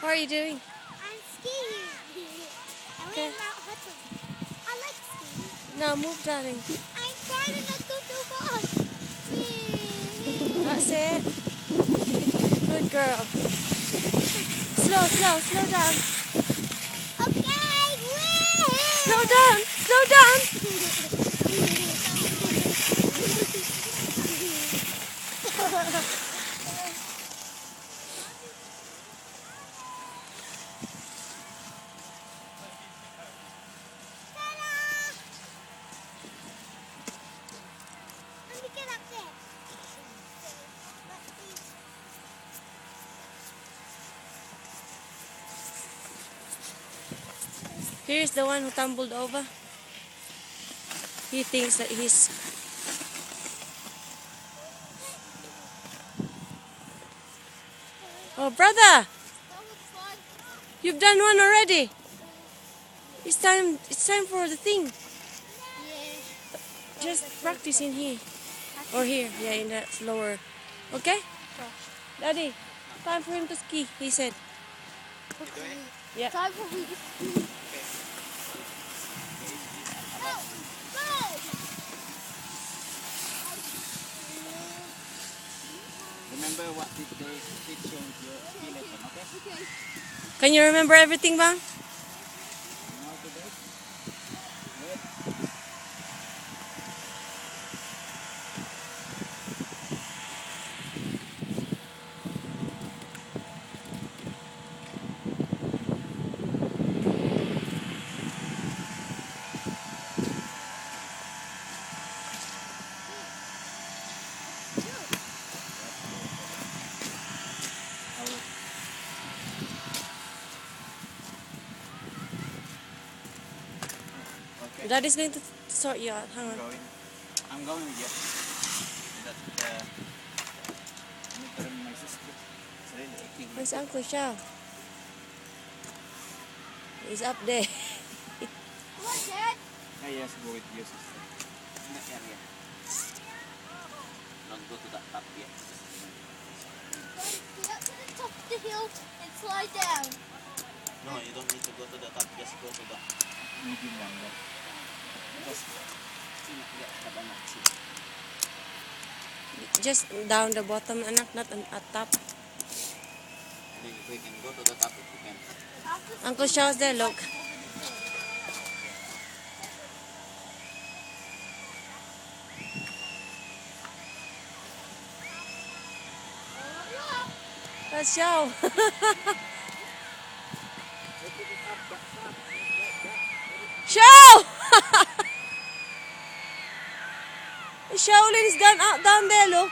What are you doing? I'm skiing. And Okay. we're Mount Hudson. I like skiing. Now move, darling. I'm trying to not go too fast. That's it. Good girl. Slow down. Okay. Slow down. Slow down. Let me get up there. Here's the one who tumbled over. He thinks that he's... Oh, brother! That was fun. You've done one already. It's time for the thing. Yeah. Just practice in here. Or here. Yeah, in that lower. Okay? Daddy, time for him to ski, he said. Okay. Yeah. Time for me to ski. Go! Go! Remember what did they teach you in your ski lesson, okay? Okay. Can you remember everything, Bang? You know how to do it? Good. Okay. Daddy's going to sort you out. Hang on. I'm going with you. That I'm telling my sister. It's really aching. Where's Uncle Shao? He's up there. Come on, Dad. Ah, yes, go with your sister. In that area. Don't go to that top yet. Get up to the top of the hill and slide down. No, you don't need to go to the top. Just go to the medium one there. Just get Just down the bottom, anak, not at top. if we can go to the top if we can. Uncle Shao's there, look. That's Shao. Shao! Shao, he's gone out down there, look.